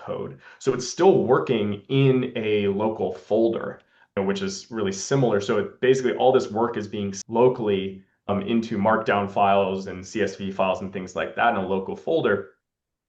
code. So it's still working in a local folder, which is really similar. So basically all this work is being locally into markdown files and CSV files and things like that in a local folder.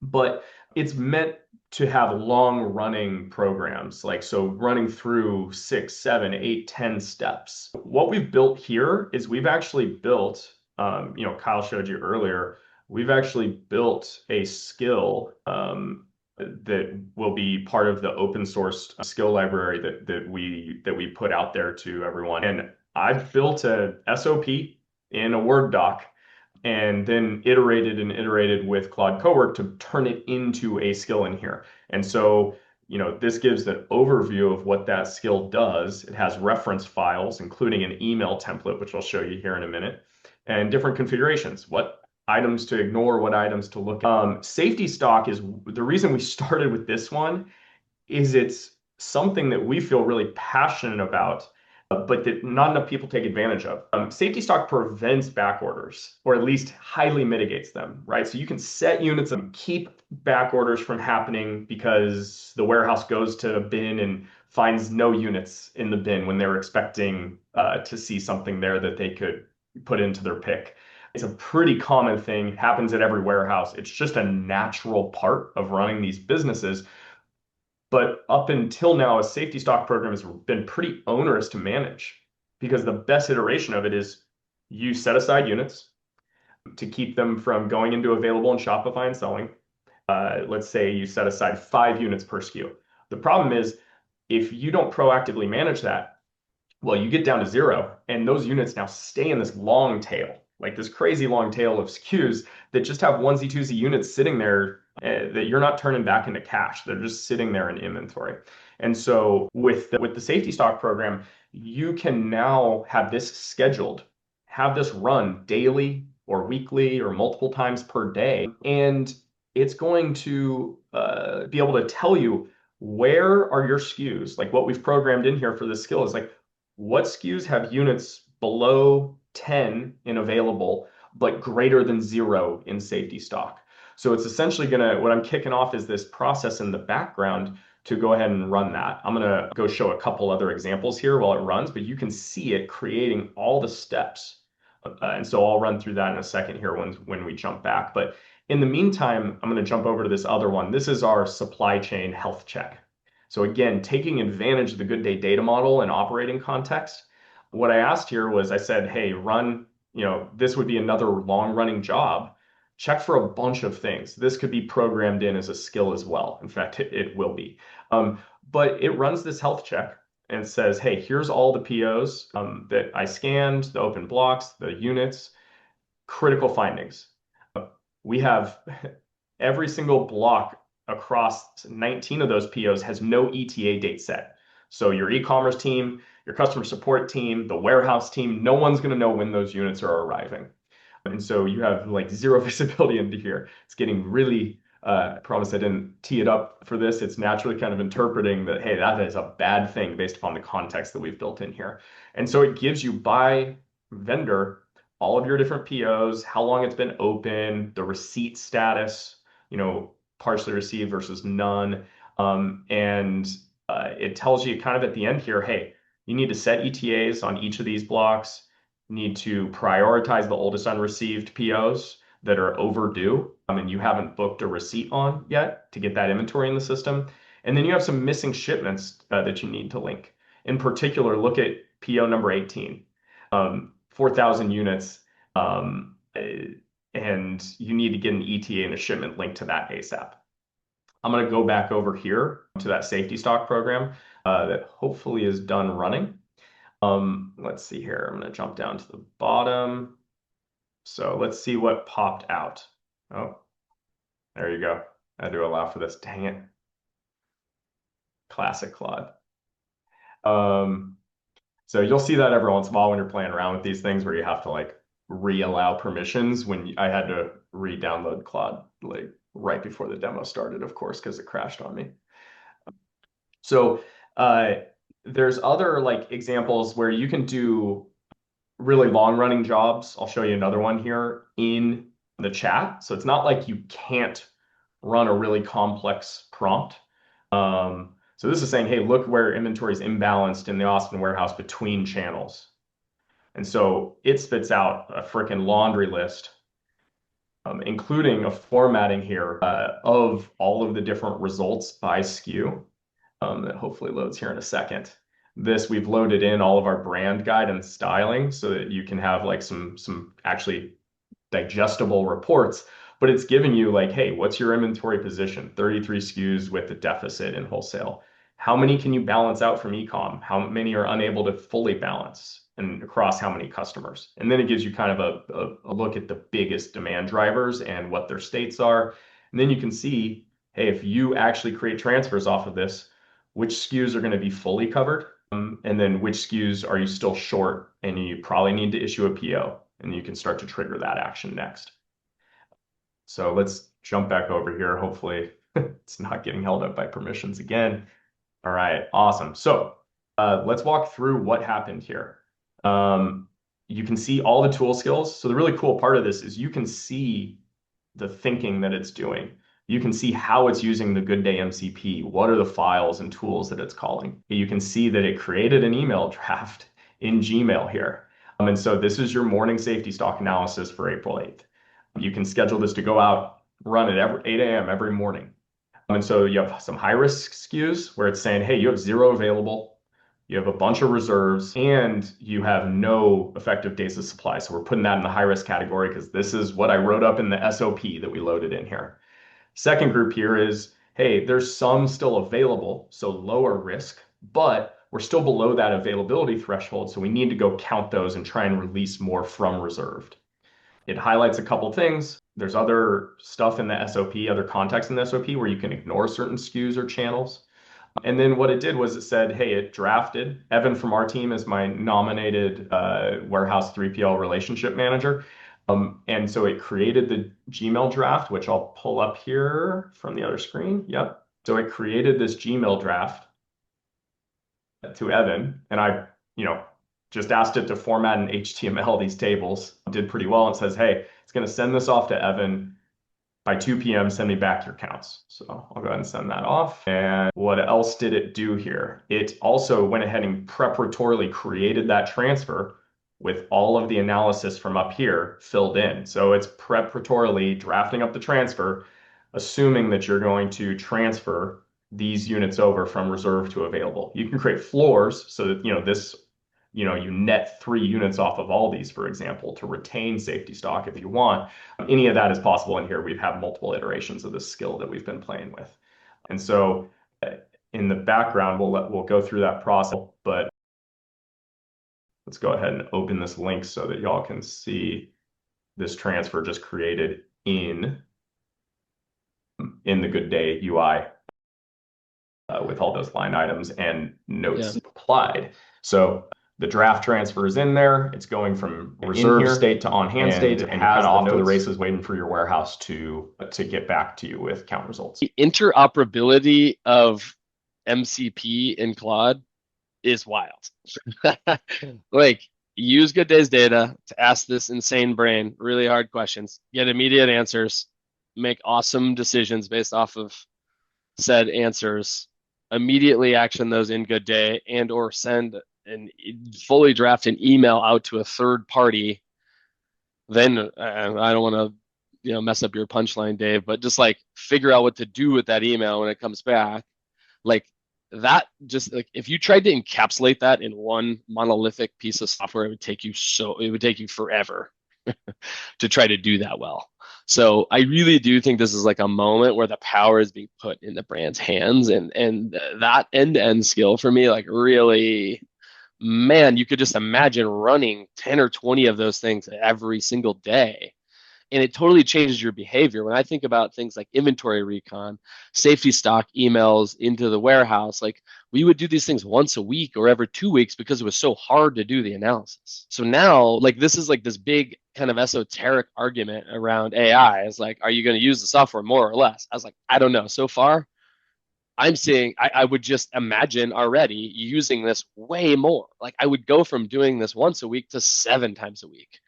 But it's meant to have long running programs, like so running through 6, 7, 8, 10 steps. What we've built here is we've actually built, Kyle showed you earlier, we've actually built a skill that will be part of the open source skill library that we put out there to everyone. And I've built a SOP in a Word doc and then iterated and iterated with Claude Cowork to turn it into a skill in here. And so, this gives an overview of what that skill does. It has reference files, including an email template, which I'll show you here in a minute, and different configurations, what items to ignore, what items to look at. Safety stock is the reason we started with this one is it's something that we feel really passionate about, but that not enough people take advantage of. Safety stock prevents back orders, or at least highly mitigates them, right? So you can set units and keep back orders from happening because the warehouse goes to a bin and finds no units in the bin when they're expecting to see something there that they could put into their pick. It's a pretty common thing, it happens at every warehouse. It's just a natural part of running these businesses. But up until now, a safety stock program has been pretty onerous to manage because the best iteration of it is you set aside units to keep them from going into available in Shopify and selling. Let's say you set aside 5 units per SKU. The problem is if you don't proactively manage that, well, you get down to 0, and those units now stay in this long tail, like this crazy long tail of SKUs that just have onesie twosie units sitting there that you're not turning back into cash. They're just sitting there in inventory. And so with the safety stock program, you can now have this scheduled, have this run daily or weekly or multiple times per day, and it's going to be able to tell you where are your SKUs. Like what we've programmed in here for this skill is like, what SKUs have units below 10 in available, but greater than 0 in safety stock. So it's essentially what I'm kicking off is this process in the background to go ahead and run that. I'm gonna go show a couple other examples here while it runs, but you can see it creating all the steps. And so I'll run through that in a second here when we jump back. But in the meantime, I'm gonna jump over to this other one. This is our supply chain health check. So again, taking advantage of the GoodDay data model and operating context, what I asked here was I said, hey, run, this would be another long running job. Check for a bunch of things. This could be programmed in as a skill as well. In fact, it will be. But it runs this health check and says, hey, here's all the POs that I scanned, the open blocks, the units, critical findings. We have every single block across 19 of those POs has no ETA date set. So your e-commerce team, your customer support team, the warehouse team, no one's going to know when those units are arriving. And so you have like 0 visibility into here. It's getting really, I promise I didn't tee it up for this. It's naturally kind of interpreting that, hey, that is a bad thing based upon the context that we've built in here. And so it gives you by vendor all of your different POs, how long it's been open, the receipt status, partially received versus none. And it tells you kind of at the end here, hey, you need to set ETAs on each of these blocks. You need to prioritize the oldest unreceived POs that are overdue and you haven't booked a receipt on yet to get that inventory in the system. And then you have some missing shipments that you need to link. In particular, look at PO number 18, 4,000 units. And you need to get an ETA and a shipment link to that ASAP. I'm going to go back over here to that safety stock program that hopefully is done running. Let's see here. I'm going to jump down to the bottom. So let's see what popped out. Oh, there you go. I had to allow for this. Dang it. Classic Claude. So you'll see that every once in a while when you're playing around with these things where you have to like re-allow permissions. When I had to re-download Claude like right before the demo started, of course, because it crashed on me. So there's other like examples where you can do really long running jobs. I'll show you another one here in the chat. So it's not like you can't run a really complex prompt. So this is saying, hey, look where inventory is imbalanced in the Austin warehouse between channels. And so it spits out a freaking laundry list, including a formatting here of all of the different results by SKU that hopefully loads here in a second. This we've loaded in all of our brand guide and styling so that you can have like some actually digestible reports, but it's giving you like, hey, what's your inventory position? 33 SKUs with a deficit in wholesale. How many can you balance out from ecom? How many are unable to fully balance and across how many customers? And then it gives you kind of a look at the biggest demand drivers and what their states are. And then you can see, hey, if you actually create transfers off of this, which SKUs are going to be fully covered, and then which SKUs are you still short and you probably need to issue a PO, and you can start to trigger that action next. So let's jump back over here. Hopefully it's not getting held up by permissions again. All right, awesome. So let's walk through what happened here. You can see all the tool skills. So the really cool part of this is you can see the thinking that it's doing. You can see how it's using the GoodDay MCP. What are the files and tools that it's calling? You can see that it created an email draft in Gmail here. And so this is your morning safety stock analysis for April 8th. You can schedule this to go out, run at 8 a.m. every morning. And so you have some high risk SKUs where it's saying, hey, you have 0 available, you have a bunch of reserves, and you have no effective days of supply. So we're putting that in the high risk category because this is what I wrote up in the SOP that we loaded in here. Second group here is, hey, there's some still available, so lower risk, but we're still below that availability threshold. So we need to go count those and try and release more from reserved. It highlights a couple things. There's other stuff in the SOP, other context in the SOP where you can ignore certain SKUs or channels. And then what it did was it said, hey, it drafted. Evan from our team is my nominated warehouse 3PL relationship manager. And so it created the Gmail draft, which I'll pull up here from the other screen. Yep. So it created this Gmail draft to Evan, and I, just asked it to format in HTML these tables. Did pretty well. It says, hey, it's going to send this off to Evan by 2 p.m. Send me back your counts. So I'll go ahead and send that off. And what else did it do here? It also went ahead and preparatorily created that transfer with all of the analysis from up here filled in. So it's preparatorily drafting up the transfer, assuming that you're going to transfer these units over from reserve to available. You can create floors so that, you net 3 units off of all these, for example, to retain safety stock if you want. Any of that is possible in here. We've had multiple iterations of this skill that we've been playing with. And so in the background, we'll go through that process, but let's go ahead and open this link so that y'all can see this transfer just created in the GoodDay UI with all those line items and notes applied. So the draft transfer is in there. It's going from reserve state to on-hand state, and you're kind of off to the races waiting for your warehouse to get back to you with count results. The interoperability of MCP in Claude is wild. Like, use GoodDay's data to ask this insane brain really hard questions, get immediate answers, make awesome decisions based off of said answers, immediately action those in GoodDay, and or send and fully draft an email out to a third party. Then I don't want to mess up your punchline, Dave, but just like figure out what to do with that email when it comes back. Like that, just like if you tried to encapsulate that in one monolithic piece of software, it would take you forever to try to do that well. So I really do think this is like a moment where the power is being put in the brand's hands, and that end-to-end skill for me, like really, man, you could just imagine running 10 or 20 of those things every single day. And it totally changes your behavior. When I think about things like inventory recon, safety stock emails into the warehouse, like we would do these things once a week or every 2 weeks because it was so hard to do the analysis. So now, like, this is like this big kind of esoteric argument around AI. It's like, are you going to use the software more or less? I was like, I don't know. So far, I'm saying I would just imagine already using this way more. Like I would go from doing this once a week to 7 times a week.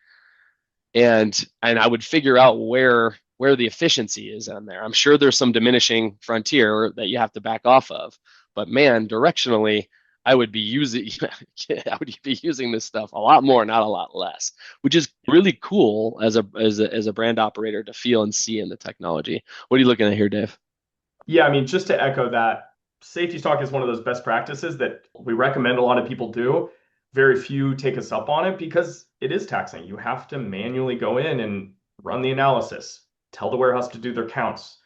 And I would figure out where where the efficiency is on there. I'm sure there's some diminishing frontier that you have to back off of, but man, directionally, I would be using I would be using this stuff a lot more, not a lot less, which is really cool as a brand operator to feel and see in the technology. What are you looking at here, Dave? Yeah, I mean, just to echo that, safety stock is one of those best practices that we recommend a lot of people do. Very few take us up on it because it is taxing. You have to manually go in and run the analysis, tell the warehouse to do their counts,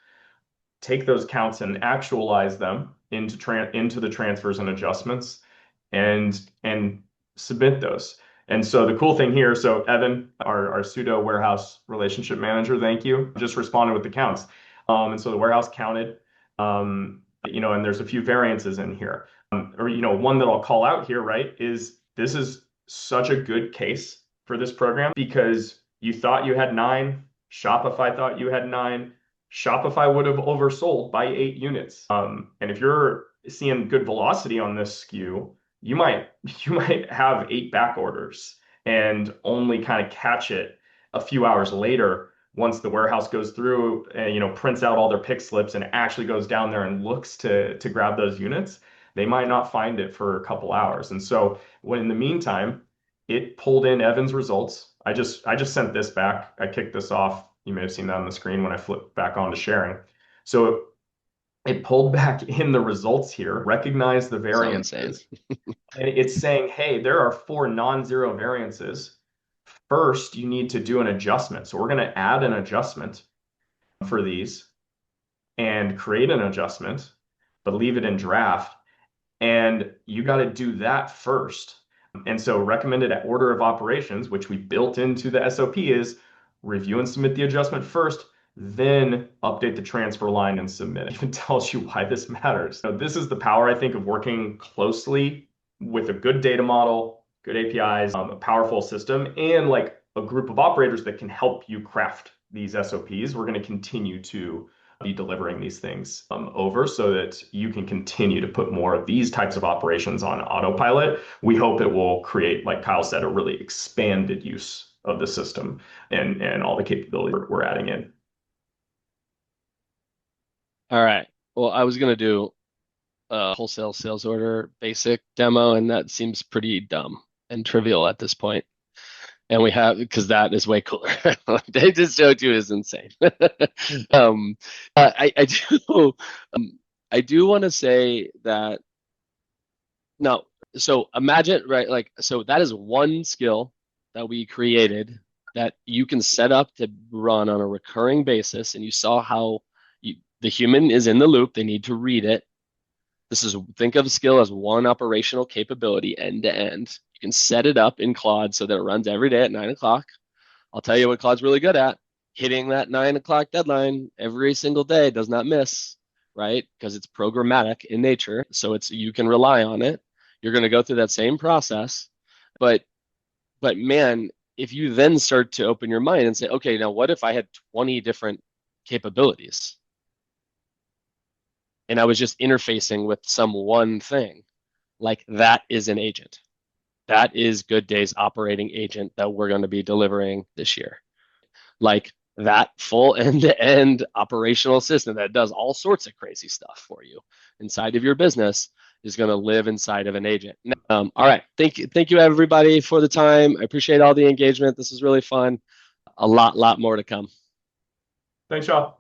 take those counts and actualize them into the transfers and adjustments and submit those. And so the cool thing here, so Evan, our pseudo warehouse relationship manager, thank you, just responded with the counts. And so the warehouse counted, and there's a few variances in here. One that I'll call out here, right, is this is such a good case for this program because you thought you had 9, Shopify thought you had 9, Shopify would have oversold by 8 units. And if you're seeing good velocity on this SKU, you might have 8 back orders and only kind of catch it a few hours later once the warehouse goes through and prints out all their pick slips and actually goes down there and looks to grab those units. They might not find it for a couple hours. And so when in the meantime, it pulled in Evan's results. I just sent this back. I kicked this off. You may have seen that on the screen when I flipped back on to sharing. So it pulled back in the results here, recognized the variances, and it's saying, hey, there are 4 non-zero variances. First, you need to do an adjustment. So we're going to add an adjustment for these and create an adjustment, but leave it in draft. And you got to do that first. And so recommended order of operations, which we built into the SOP, is review and submit the adjustment first, then update the transfer line and submit. It even tells you why this matters. So this is the power, I think, of working closely with a good data model, good APIs, a powerful system, and like a group of operators that can help you craft these SOPs. We're going to continue to be delivering these things over so that you can continue to put more of these types of operations on autopilot. We hope it will create, like Kyle said, a really expanded use of the system and all the capability we're adding in. All right. Well, I was going to do a wholesale sales order basic demo, and that seems pretty dumb and trivial at this point. And we have, because that is way cooler. What they just showed you is insane. I do want to say that no. So imagine, right? Like, so that is one skill that we created that you can set up to run on a recurring basis. And you saw how the human is in the loop. They need to read it. Think of a skill as one operational capability end to end. You can set it up in Claude so that it runs every day at 9 o'clock. I'll tell you what Claude's really good at: hitting that 9 o'clock deadline every single day, does not miss, right? Because it's programmatic in nature. So you can rely on it. You're going to go through that same process. But man, if you then start to open your mind and say, okay, now what if I had 20 different capabilities? And I was just interfacing with some one thing, like that is an agent. That is GoodDay's operating agent that we're going to be delivering this year. Like that full end-to-end operational system that does all sorts of crazy stuff for you inside of your business is going to live inside of an agent. All right. Thank you everybody for the time. I appreciate all the engagement. This is really fun. A lot more to come. Thanks, y'all.